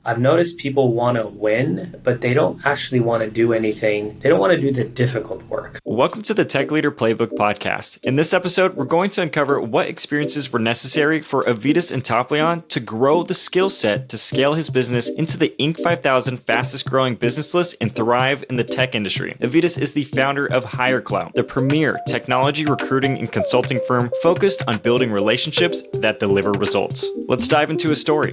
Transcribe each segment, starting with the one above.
I've noticed people want to win, but they don't actually want to do anything. They don't want to do the difficult work. Welcome to the Tech Leader Playbook podcast. In this episode, we're going to uncover what experiences were necessary for Avetis Antaplyan to grow the skill set to scale his business into the Inc. 5000 fastest growing business list and thrive in the tech industry. Avetis is the founder of HIRECLOUT, the premier technology recruiting and consulting firm focused on building relationships that deliver results. Let's dive into his story.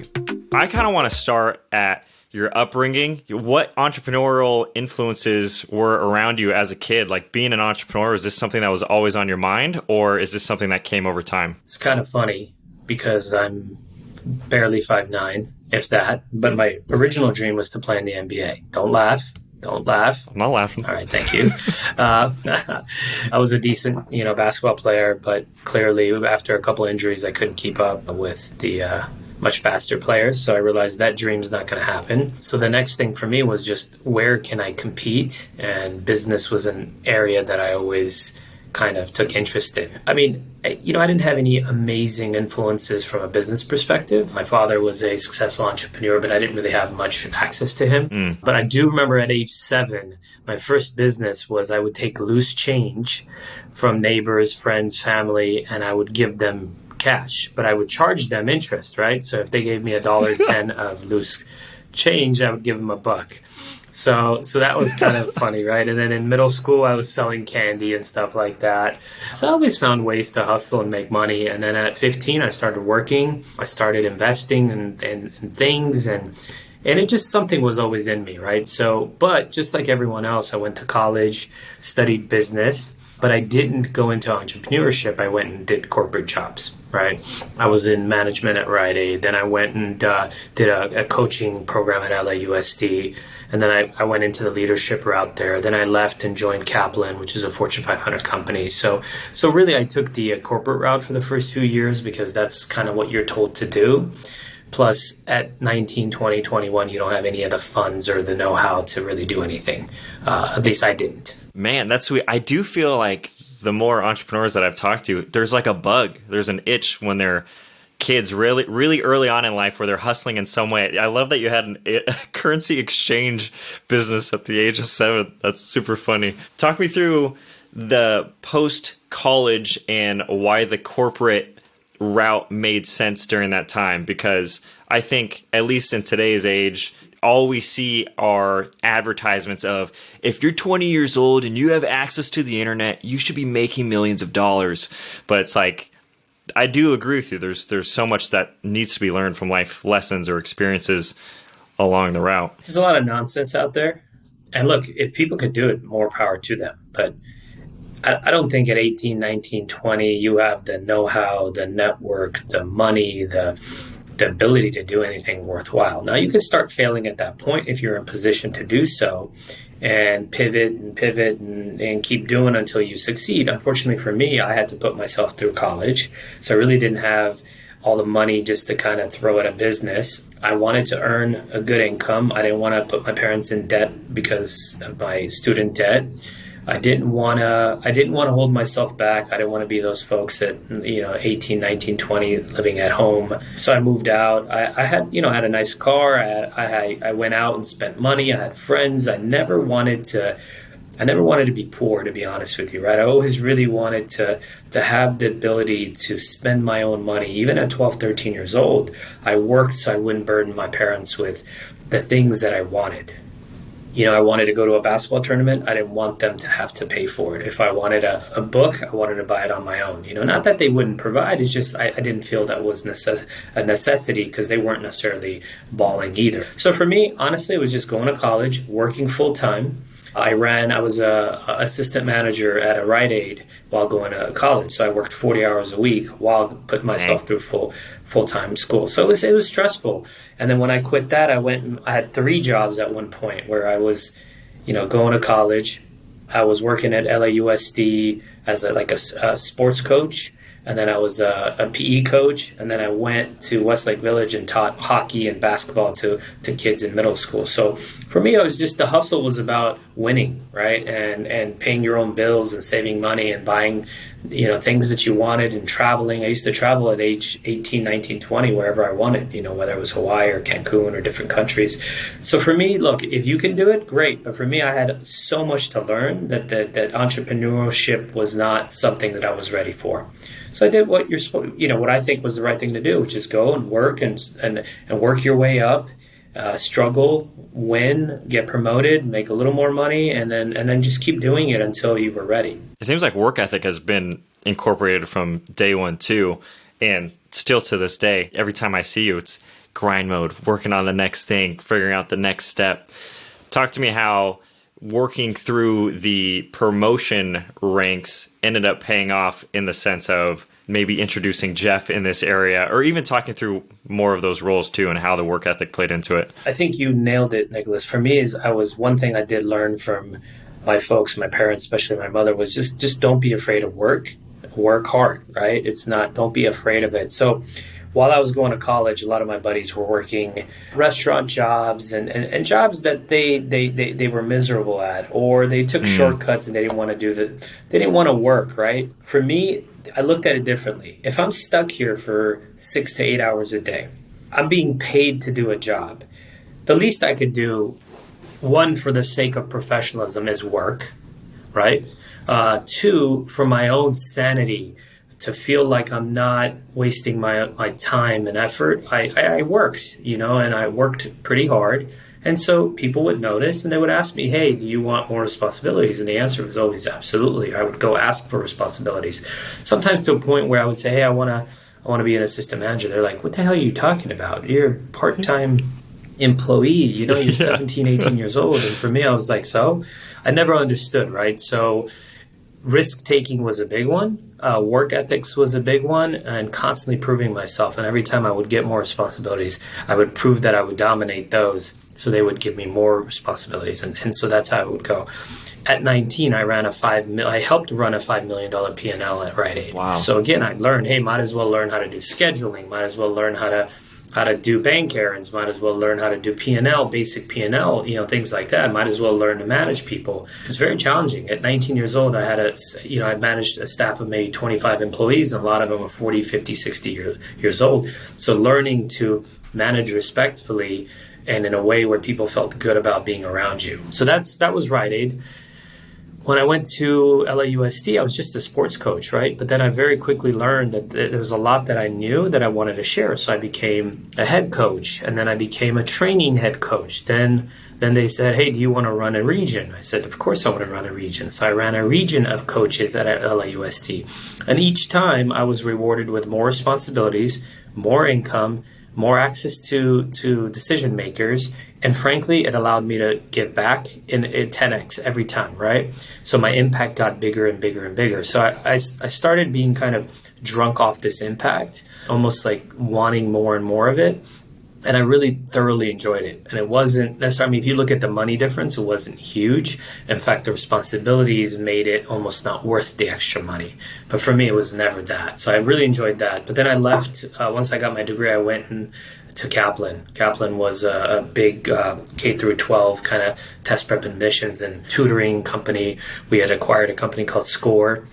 I kind of want to start at your upbringing. What entrepreneurial influences were around you as a kid? Like being an entrepreneur, is this something that was always on your mind, or is this something that came over time? It's kind of funny because I'm barely 5'9", if that. But my original dream was to play in the NBA. Don't laugh. Don't laugh. I'm not laughing. All right, thank you. I was a decent, basketball player, but clearly after a couple injuries, I couldn't keep up with the much faster players. So I realized that dream's not going to happen. So the next thing for me was just where can I compete? And business was an area that I always kind of took interest in. I mean, I didn't have any amazing influences from a business perspective. My father was a successful entrepreneur, but I didn't really have much access to him. But I do remember at age 7, my first business was I would take loose change from neighbors, friends, family, and I would give them cash, but I would charge them interest, right? So if they gave me $1.10 of loose change, I would give them $1. So that was kind of funny, right? And then in middle school, I was selling candy and stuff like that. So I always found ways to hustle and make money. And then at 15, I started working. I started investing in things, and it just something was always in me, right? So, but just like everyone else, I went to college, studied business, but I didn't go into entrepreneurship. I went and did corporate jobs, right? I was in management at Rite Aid. Then I went and did a coaching program at LAUSD. And then I went into the leadership route there. Then I left and joined Kaplan, which is a Fortune 500 company. So really, I took the corporate route for the first few years because that's kind of what you're told to do. Plus, at 19, 20, 21, you don't have any of the funds or the know-how to really do anything. At least I didn't. Man, that's sweet. I do feel like the more entrepreneurs that I've talked to, there's like a bug. There's an itch when they're kids really, really early on in life where they're hustling in some way. I love that you had a currency exchange business at the age of 7. That's super funny. Talk me through the post-college and why the corporate route made sense during that time, because I think, at least in today's age, all we see are advertisements of, if you're 20 years old and you have access to the internet, you should be making millions of dollars. But it's like, I do agree with you. There's so much that needs to be learned from life lessons or experiences along the route. There's a lot of nonsense out there. And look, if people could do it, more power to them. But I don't think at 18, 19, 20, you have the know-how, the network, the money, the ability to do anything worthwhile. Now, you can start failing at that point if you're in position to do so, and pivot and keep doing until you succeed. Unfortunately for me, I had to put myself through college, so I really didn't have all the money just to kind of throw at a business. I wanted to earn a good income. I didn't want to put my parents in debt because of my student debt. I didn't want to hold myself back. I didn't want to be those folks at 18, 19, 20 living at home. So I moved out. I had a nice car. I went out and spent money. I had friends. I never wanted to be poor, to be honest with you, right? I always really wanted to have the ability to spend my own money. Even at 12, 13 years old, I worked so I wouldn't burden my parents with the things that I wanted. I wanted to go to a basketball tournament. I didn't want them to have to pay for it. If I wanted a book, I wanted to buy it on my own. Not that they wouldn't provide. It's just I didn't feel that was a necessity because they weren't necessarily balling either. So for me, honestly, it was just going to college, working full time. I was a assistant manager at a Rite Aid while going to college. So I worked 40 hours a week while putting myself through full-time school. So it was stressful. And then when I quit that, I had 3 jobs at one point where I was, going to college. I was working at LAUSD as a sports coach. And then I was a PE coach. And then I went to Westlake Village and taught hockey and basketball to kids in middle school. So for me, it was just the hustle was about winning, right? And paying your own bills and saving money and buying things that you wanted, and traveling. I used to travel at age 18, 19, 20, wherever I wanted, whether it was Hawaii or Cancun or different countries. So for me, look, if you can do it, great. But for me, I had so much to learn that entrepreneurship was not something that I was ready for. So I did what what I think was the right thing to do, which is go and work and work your way up, struggle, win, get promoted, make a little more money, and then just keep doing it until you were ready. It seems like work ethic has been incorporated from day one too, and still to this day, every time I see you, it's grind mode, working on the next thing, figuring out the next step. Talk to me how working through the promotion ranks ended up paying off in the sense of maybe introducing Jeff in this area, or even talking through more of those roles too and how the work ethic played into it. I think you nailed it, Nickolas. For me, one thing I did learn from my folks, my parents, especially my mother, was just don't be afraid of work. Work hard, right? Don't be afraid of it. So while I was going to college, a lot of my buddies were working restaurant jobs and jobs that they were miserable at, or they took shortcuts and they didn't want to work, right? For me, I looked at it differently. If I'm stuck here for 6 to 8 hours a day, I'm being paid to do a job. The least I could do, one, for the sake of professionalism, is work, right? Two, for my own sanity, to feel like I'm not wasting my time and effort. I worked, and I worked pretty hard. And so people would notice and they would ask me, hey, do you want more responsibilities? And the answer was always absolutely. I would go ask for responsibilities. Sometimes to a point where I would say, hey, I want to be an assistant manager. They're like, what the hell are you talking about? You're a part-time employee, you're 17, 18 years old. And for me, I was like, so I never understood, right? So risk-taking was a big one. Work ethics was a big one, and constantly proving myself. And every time I would get more responsibilities, I would prove that I would dominate those, so they would give me more responsibilities. And so that's how it would go. At 19, I helped run a $5 million P&L at Rite Aid. Wow. So again, I learned, hey, might as well learn how to do scheduling, might as well learn how to do bank errands, might as well learn how to do P&L, basic P&L, things like that. Might as well learn to manage people. It's very challenging. At 19 years old, I managed a staff of maybe 25 employees, and a lot of them were 40, 50, 60 years old. So learning to manage respectfully and in a way where people felt good about being around you. So that was Rite Aid. When I went to LAUSD, I was just a sports coach, right? But then I very quickly learned that there was a lot that I knew that I wanted to share. So I became a head coach, and then I became a training head coach. Then they said, hey, do you want to run a region? I said, of course I want to run a region. So I ran a region of coaches at LAUSD. And each time I was rewarded with more responsibilities, more income, more access to decision makers. And frankly, it allowed me to give back in 10x every time, right? So my impact got bigger and bigger and bigger. So I started being kind of drunk off this impact, almost like wanting more and more of it. And I really thoroughly enjoyed it. And it wasn't necessarily, if you look at the money difference, it wasn't huge. In fact, the responsibilities made it almost not worth the extra money. But for me, it was never that. So I really enjoyed that. But then I left. Once I got my degree, I went to Kaplan. Kaplan was a big K through 12 kind of test prep admissions and tutoring company. We had acquired a company called Score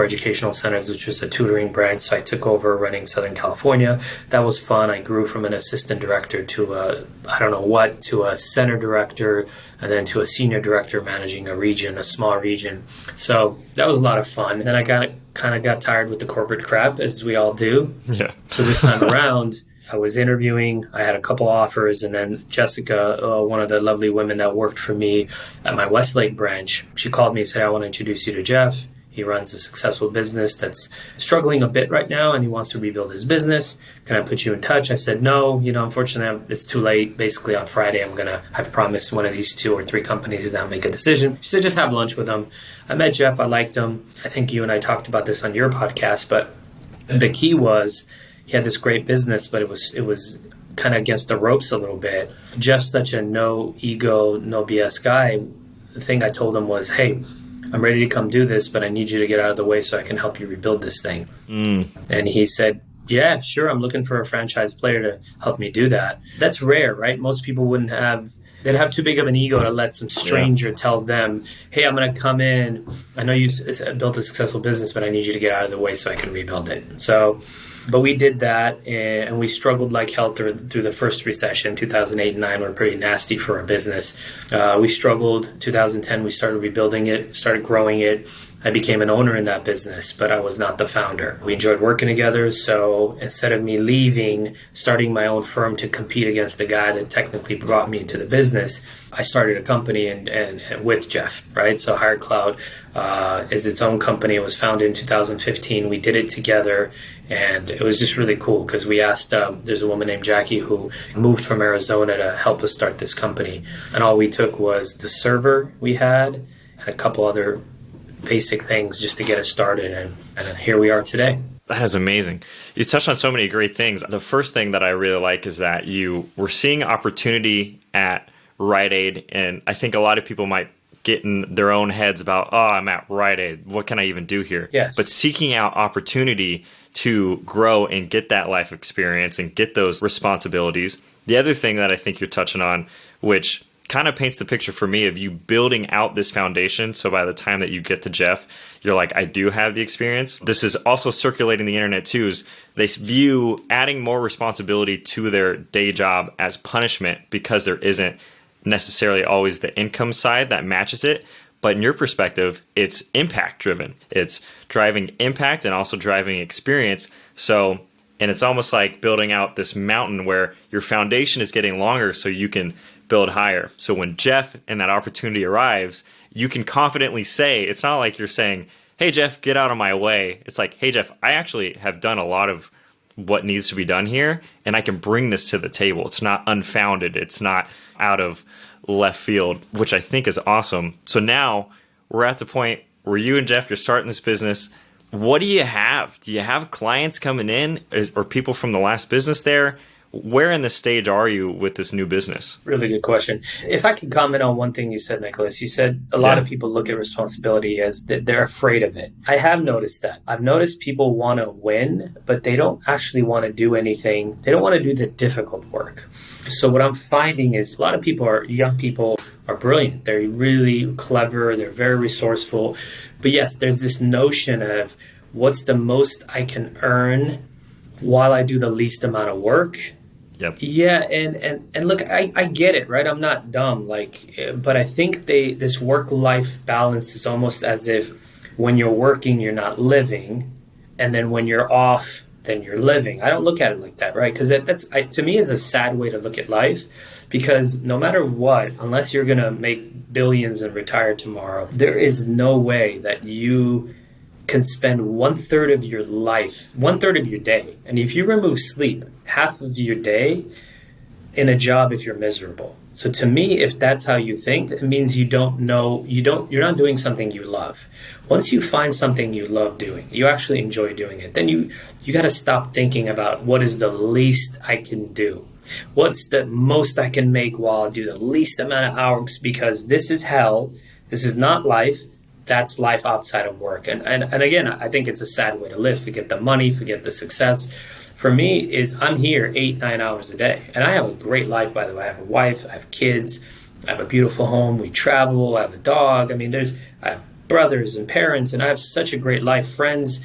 Educational Centers, which was a tutoring branch. So I took over running Southern California. That was fun. I grew from an assistant director to a center director, and then to a senior director managing a region, a small region. So that was a lot of fun. And then I got tired with the corporate crap, as we all do. Yeah. So this time around, I was interviewing. I had a couple offers, and then Jessica, one of the lovely women that worked for me at my Westlake branch, she called me and said, I want to introduce you to Jeff. He runs a successful business that's struggling a bit right now, and he wants to rebuild his business. Can I put you in touch? I said, no, unfortunately, it's too late. Basically, on Friday, I've promised one of these 2 or 3 companies that I'll make a decision. She said, just have lunch with him. I met Jeff. I liked him. I think you and I talked about this on your podcast, but the key was he had this great business, but it was kind of against the ropes a little bit. Jeff's such a no ego, no BS guy. The thing I told him was, hey, I'm ready to come do this, but I need you to get out of the way so I can help you rebuild this thing. And he said, Yeah, sure. I'm looking for a franchise player to help me do that. That's rare, right? Most people wouldn't have, they'd have too big of an ego to let some Yeah. stranger tell them, hey, I'm going to come in. I know you built a successful business, but I need you to get out of the way so I can rebuild it. So, but we did that, and we struggled like hell through the first recession. 2008 and 9 were pretty nasty for our business. We struggled. 2010, we started rebuilding it, started growing it. I became an owner in that business, but I was not the founder. We enjoyed working together, so instead of me leaving, starting my own firm to compete against the guy that technically brought me into the business, I started a company and with Jeff, right? So HIRECLOUT is its own company. It was founded in 2015. We did it together, and it was just really cool because we asked, there's a woman named Jackie who moved from Arizona to help us start this company. And all we took was the server we had and a couple other basic things just to get us started. And here we are today. That is amazing. You touched on so many great things. The first thing that I really like is that you were seeing opportunity at Rite Aid. And I think a lot of people might get in their own heads about, oh, I'm at Rite Aid. What can I even do here? Yes. But seeking out opportunity to grow and get that life experience and get those responsibilities. The other thing that I think you're touching on, which kind of paints the picture for me of you building out this foundation. So by the time that you get to Jeff, you're like, I do have the experience. This is also circulating the internet too, is they view adding more responsibility to their day job as punishment because there isn't necessarily always the income side that matches it. But in your perspective, it's impact driven. It's driving impact and also driving experience. So, and it's almost like building out this mountain where your foundation is getting longer so you can build higher. So when Jeff and that opportunity arrives, you can confidently say, it's not like you're saying, hey, Jeff, get out of my way. It's like, hey, Jeff, I actually have done a lot of what needs to be done here, and I can bring this to the table. It's not unfounded. It's not out of left field, which I think is awesome. So now we're at the point where you and Jeff, you're starting this business. What do you have? Do you have clients coming in or people from the last business there? Where in the stage are you with this new business? Really good question. If I could comment on one thing you said, Nickolas, you said a lot of people look at responsibility as that they're afraid of it. I have noticed that. I've noticed people want to win, but they don't actually want to do anything. They don't want to do the difficult work. So what I'm finding is a lot of young people are brilliant. They're really clever. They're very resourceful. But yes, there's this notion of what's the most I can earn while I do the least amount of work. Yep. Yeah, and look, I get it, right? I'm not dumb, but I think this work-life balance is almost as if when you're working, you're not living, and then when you're off, then you're living. I don't look at it like that, right? Because that's to me is a sad way to look at life, because no matter what, unless you're gonna make billions and retire tomorrow, there is no way that you can spend 1/3 of your life, 1/3 of your day. And if you remove sleep, half of your day in a job if you're miserable. So to me, if that's how you think, it means you're not doing something you love. Once you find something you love doing, you actually enjoy doing it, then you got to stop thinking about what is the least I can do. What's the most I can make while I do the least amount of hours, because this is hell. This is not life. That's life outside of work. And again, I think it's a sad way to live. Forget the money, forget the success. For me, is I'm here 8-9 hours a day. And I have a great life, by the way. I have a wife, I have kids, I have a beautiful home, we travel, I have a dog. I mean, I have brothers and parents, and I have such a great life, friends.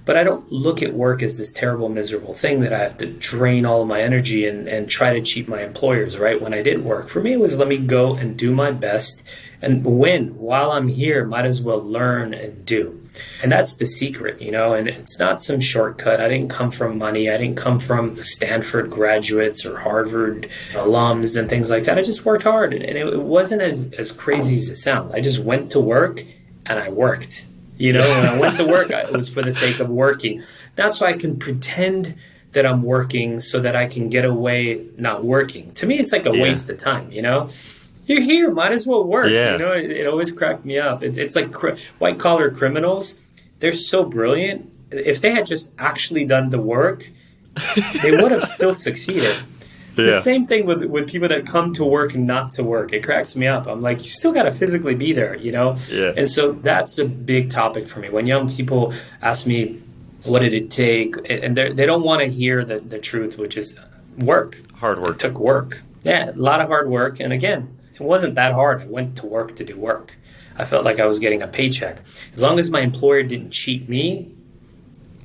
But I don't look at work as this terrible, miserable thing that I have to drain all of my energy and try to cheat my employers, right? When I did work, for me, it was let me go and do my best and win. While I'm here, might as well learn and do. And that's the secret, and it's not some shortcut. I didn't come from money. I didn't come from Stanford graduates or Harvard alums and things like that. I just worked hard, and it wasn't as crazy as it sounds. I just went to work and I worked. When I went to work, it was for the sake of working. That's so I can pretend that I'm working so that I can get away not working. To me, it's like a waste of time, You're here, might as well work. Yeah. It always cracked me up. It's like white-collar criminals. They're so brilliant. If they had just actually done the work, they would have still succeeded. The same thing with people that come to work and not to work. It cracks me up. I'm like, you still got to physically be there, Yeah. And so that's a big topic for me. When young people ask me, What did it take? And they don't want to hear the truth, which is work. Hard work. It took work. Yeah, a lot of hard work. And again, it wasn't that hard. I went to work to do work. I felt like I was getting a paycheck. As long as my employer didn't cheat me,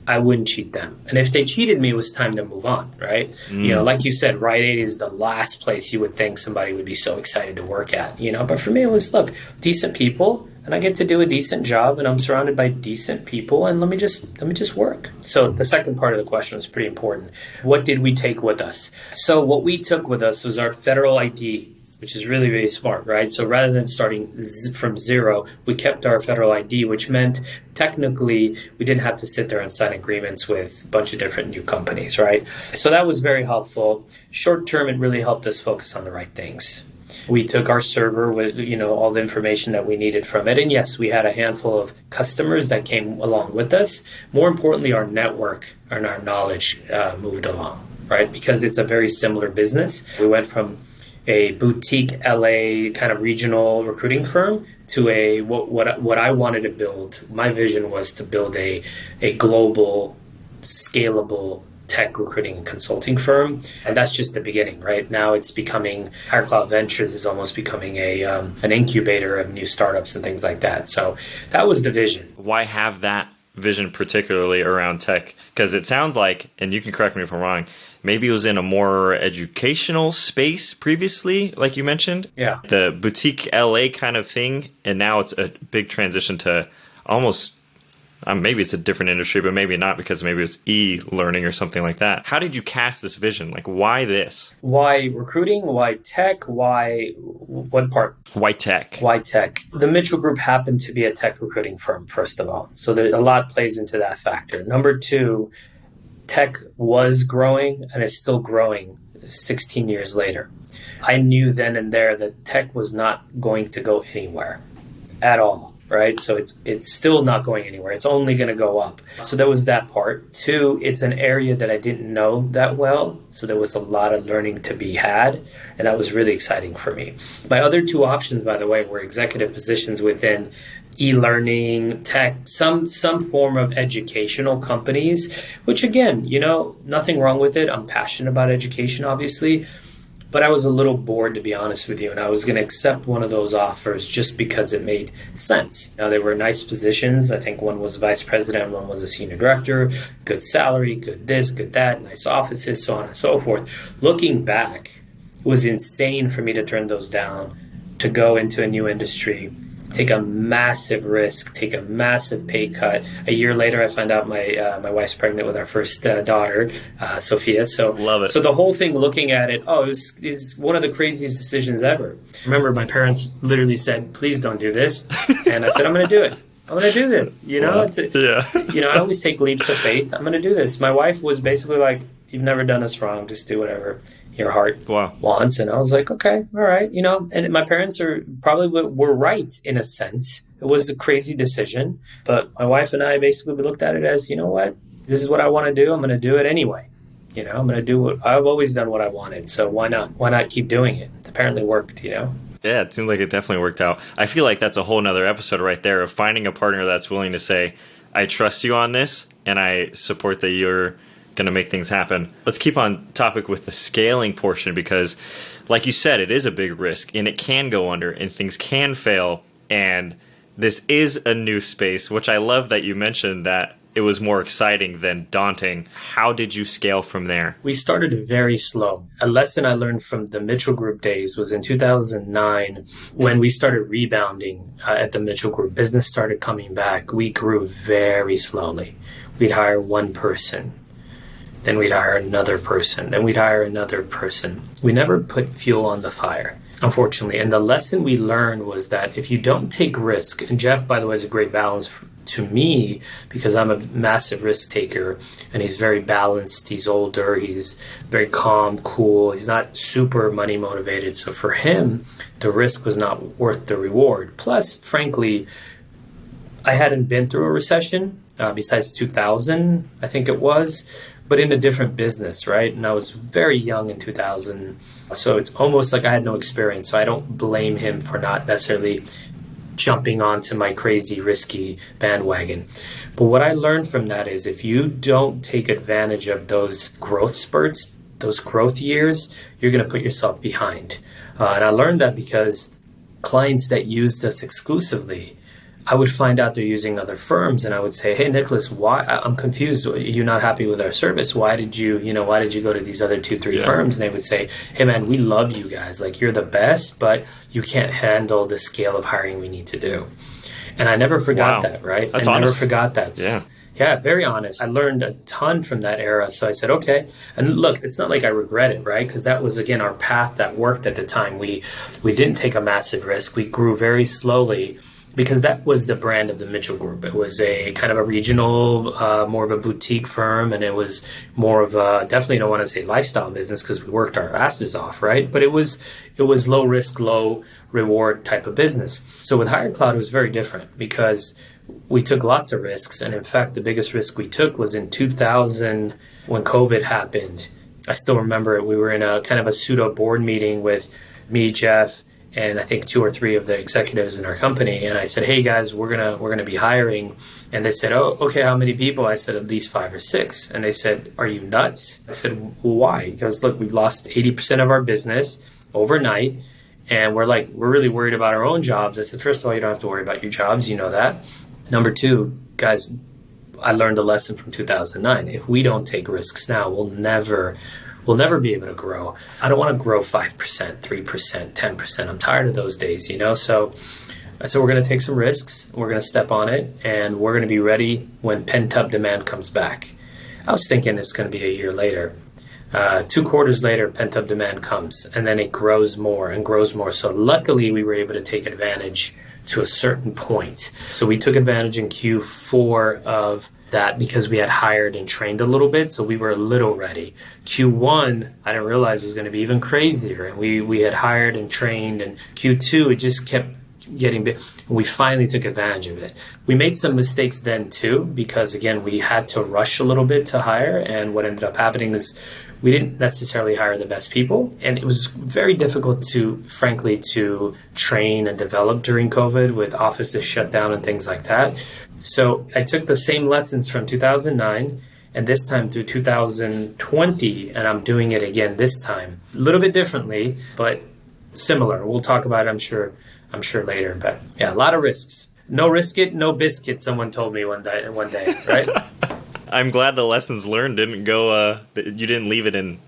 I wouldn't cheat them. And if they cheated me, it was time to move on, right? Like you said, Rite Aid is the last place you would think somebody would be so excited to work at, But for me, it was, look, decent people, and I get to do a decent job, and I'm surrounded by decent people, and let me just work. So the second part of the question was pretty important. What did we take with us? So what we took with us was our federal ID, which is really, really smart, right? So rather than starting from zero, we kept our federal ID, which meant technically we didn't have to sit there and sign agreements with a bunch of different new companies, right? So that was very helpful. Short term, it really helped us focus on the right things. We took our server with, all the information that we needed from it. And yes, we had a handful of customers that came along with us. More importantly, our network and our knowledge moved along, right? Because it's a very similar business. We went from a boutique LA kind of regional recruiting firm to what I wanted to build. My vision was to build a global, scalable tech recruiting and consulting firm. And that's just the beginning, right? Now it's becoming, HIRECLOUT Ventures is almost becoming an incubator of new startups and things like that. So that was the vision. Why have that vision particularly around tech? Because it sounds like, and you can correct me if I'm wrong, maybe it was in a more educational space previously, like you mentioned. Yeah. The boutique LA kind of thing. And now it's a big transition to almost, maybe it's a different industry, but maybe not, because maybe it's e-learning or something like that. How did you cast this vision? Like, why this? Why recruiting? Why tech? Why, what part? Why tech? Why tech? The Mitchell Group happened to be a tech recruiting firm, first of all. So a lot plays into that factor. Number two, tech was growing and is still growing 16 years later. I knew then and there that tech was not going to go anywhere at all, right? So it's still not going anywhere. It's only going to go up. So there was that part. Two, it's an area that I didn't know that well. So there was a lot of learning to be had. And that was really exciting for me. My other two options, by the way, were executive positions within e-learning, tech, some form of educational companies, which again, nothing wrong with it. I'm passionate about education, obviously, but I was a little bored, to be honest with you, and I was going to accept one of those offers just because it made sense. Now, they were nice positions. I think one was vice president, one was a senior director, good salary, good this, good that, nice offices, so on and so forth. Looking back, it was insane for me to turn those down, to go into a new industry, take a massive risk, take a massive pay cut. A year later, I found out my wife's pregnant with our first daughter, Sophia. So love it. So the whole thing, looking at it, is one of the craziest decisions ever. Remember, my parents literally said, "Please don't do this," and I said, "I'm going to do it. I'm going to do this." I always take leaps of faith. I'm going to do this. My wife was basically like, "You've never done us wrong. Just do whatever your heart wants." And I was like, okay, all right. And my parents were right in a sense. It was a crazy decision, but my wife and I basically looked at it as, you know what, this is what I want to do. I'm going to do it anyway. I'm going to do what I've always done, what I wanted. So why not? Why not keep doing it? It apparently worked, Yeah, it seems like it definitely worked out. I feel like that's a whole nother episode right there of finding a partner that's willing to say, I trust you on this and I support that you're going to make things happen. Let's keep on topic with the scaling portion, because like you said, it is a big risk and it can go under and things can fail. And this is a new space, which I love that you mentioned that it was more exciting than daunting. How did you scale from there? We started very slow. A lesson I learned from the Mitchell Group days was in 2009 when we started rebounding at the Mitchell Group. Business started coming back. We grew very slowly. We'd hire one person. Then we'd hire another person. Then we'd hire another person. We never put fuel on the fire, unfortunately. And the lesson we learned was that if you don't take risk, and Jeff, by the way, is a great balance to me because I'm a massive risk taker and he's very balanced. He's older. He's very calm, cool. He's not super money motivated. So for him, the risk was not worth the reward. Plus, frankly, I hadn't been through a recession besides 2000, I think it was, but in a different business, right? And I was very young in 2000. So it's almost like I had no experience. So I don't blame him for not necessarily jumping onto my crazy risky bandwagon. But what I learned from that is if you don't take advantage of those growth spurts, those growth years, you're going to put yourself behind. And I learned that because clients that used us exclusively, I would find out they're using other firms, and I would say, "Hey, Nickolas, why? I'm confused. You're not happy with our service. Why did you go to these other 2-3 firms?" And they would say, "Hey, man, we love you guys. Like, you're the best, but you can't handle the scale of hiring we need to do." And I never forgot that, right? That's I honest. never forgot that. Yeah, very honest. I learned a ton from that era. So I said, okay. And look, it's not like I regret it, right? Because that was, again, our path that worked at the time. We didn't take a massive risk. We grew very slowly because that was the brand of the Mitchell Group. It was a kind of a regional, more of a boutique firm. And it was more of a, definitely don't want to say lifestyle business because we worked our asses off, right? But it was low risk, low reward type of business. So with HIRECLOUT, it was very different because we took lots of risks. And in fact, the biggest risk we took was in 2000 when COVID happened. I still remember it. We were in a kind of a pseudo board meeting with me, Jeff, and I think 2 or 3 of the executives in our company. And I said, "Hey guys, we're gonna be hiring." And they said, "Oh, okay, how many people?" I said, "At least 5 or 6." And they said, "Are you nuts?" I said, "Well, why?" Because look, we've lost 80% of our business overnight. And we're really worried about our own jobs. I said, "First of all, you don't have to worry about your jobs. You know that. Number 2, guys, I learned a lesson from 2009. If we don't take risks now, we'll never be able to grow. I don't want to grow 5%, 3%, 10%. I'm tired of those days, So I said, we're going to take some risks. We're going to step on it, and we're going to be ready when pent-up demand comes back. I was thinking it's going to be a year later. 2 quarters later, pent-up demand comes, and then it grows more and grows more. So luckily, we were able to take advantage to a certain point. So we took advantage in Q4 of that because we had hired and trained a little bit. So we were a little ready. Q1, I didn't realize it was going to be even crazier. And we had hired and trained. And Q2, it just kept getting big. We finally took advantage of it. We made some mistakes then too, because again, we had to rush a little bit to hire. And what ended up happening is we didn't necessarily hire the best people. And it was very difficult frankly, to train and develop during COVID with offices shut down and things like that. So I took the same lessons from 2009 and this time to 2020, and I'm doing it again this time. A little bit differently, but similar. We'll talk about it, I'm sure later. But yeah, a lot of risks. No risk it, no biscuit, someone told me one day, right? I'm glad the lessons learned didn't go, you didn't leave it in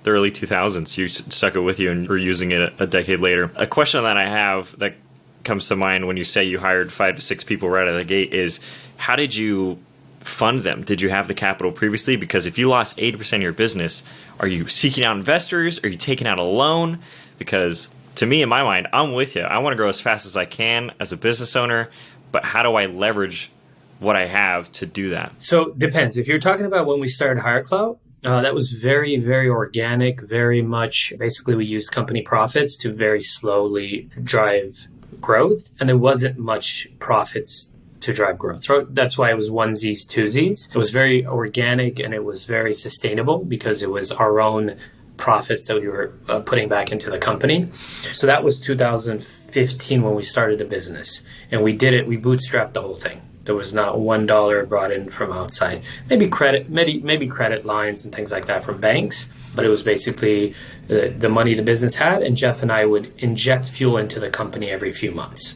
the early 2000s. You stuck it with you and were using it a decade later. A question that I have that comes to mind when you say you hired 5 to 6 people right out of the gate is, how did you fund them? Did you have the capital previously? Because if you lost 80% of your business, are you seeking out investors? Are you taking out a loan? Because to me, in my mind, I'm with you. I want to grow as fast as I can as a business owner, but how do I leverage what I have to do that? So depends. If you're talking about when we started HIRECLOUT, that was very, very organic, very much, basically we used company profits to very slowly drive growth. And there wasn't much profits to drive growth. So that's why it was onesies, twosies. It was very organic and it was very sustainable because it was our own profits that we were putting back into the company. So that was 2015 when we started the business. And we bootstrapped the whole thing. There was not $1 brought in from outside. Maybe credit lines and things like that from banks. But it was basically the money the business had, and Jeff and I would inject fuel into the company every few months,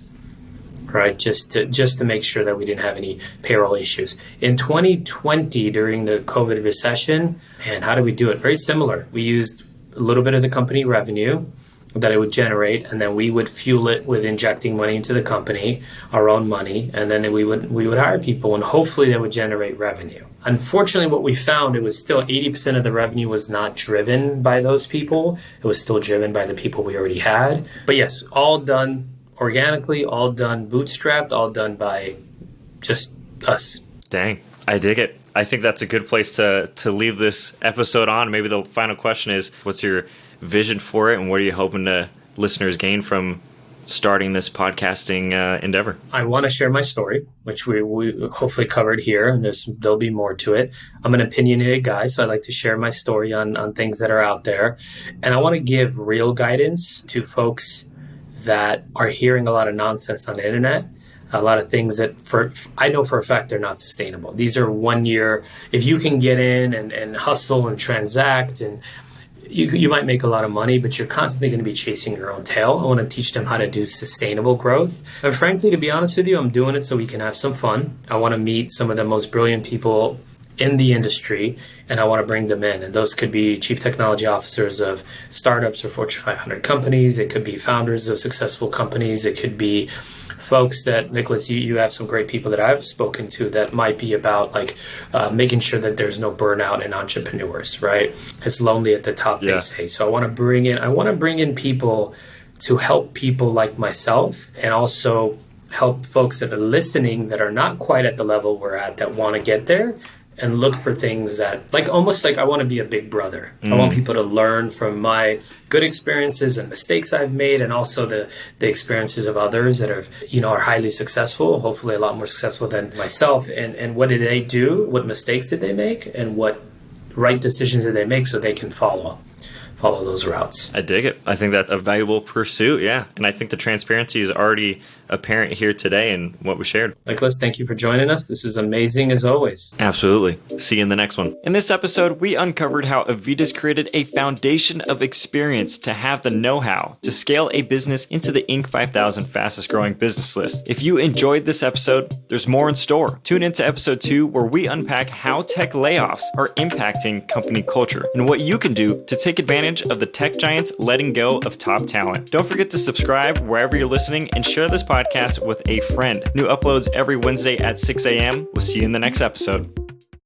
right? Just to make sure that we didn't have any payroll issues. In 2020, during the COVID recession, man, how did we do it? Very similar. We used a little bit of the company revenue that it would generate, and then we would fuel it with injecting money into the company, our own money, and then we would hire people, and hopefully that would generate revenue. Unfortunately, what we found, it was still 80% of the revenue was not driven by those people. It was still driven by the people we already had. But yes, all done organically, all done bootstrapped, all done by just us. Dang, I dig it. I think that's a good place to leave this episode on. Maybe the final question is, what's your vision for it, and what are you hoping to listeners gain from starting this podcasting endeavor? I want to share my story, which we hopefully covered here, and there'll be more to it. I'm an opinionated guy, so I like to share my story on things that are out there. And I want to give real guidance to folks that are hearing a lot of nonsense on the internet, a lot of things that I know for a fact they're not sustainable. These are 1 year. If you can get in and hustle and transact, and you might make a lot of money, but you're constantly going to be chasing your own tail. I want to teach them how to do sustainable growth. And frankly, to be honest with you, I'm doing it so we can have some fun. I want to meet some of the most brilliant people in the industry, and I want to bring them in. And those could be chief technology officers of startups or Fortune 500 companies. It could be founders of successful companies. It could be folks that, Nickolas, you have some great people that I've spoken to that might be about making sure that there's no burnout in entrepreneurs, right? It's lonely at the top, they say. So I want to bring in people to help people like myself, and also help folks that are listening that are not quite at the level we're at, that want to get there, and look for things that, almost like I want to be a big brother. I want people to learn from my good experiences and mistakes I've made, and also the experiences of others that are highly successful, hopefully a lot more successful than myself. And what did they do? What mistakes did they make? And what right decisions did they make so they can follow those routes? I dig it. I think that's a valuable pursuit, yeah. And I think the transparency is already apparent here today in what we shared. Nickolas, thank you for joining us. This was amazing as always. Absolutely. See you in the next one. In this episode, we uncovered how Avetis created a foundation of experience to have the know-how to scale a business into the Inc. 5000 fastest growing business list. If you enjoyed this episode, there's more in store. Tune into episode 2, where we unpack how tech layoffs are impacting company culture and what you can do to take advantage of the tech giants letting go of top talent. Don't forget to subscribe wherever you're listening, and share this podcast with a friend. New uploads every Wednesday at 6 a.m. We'll see you in the next episode.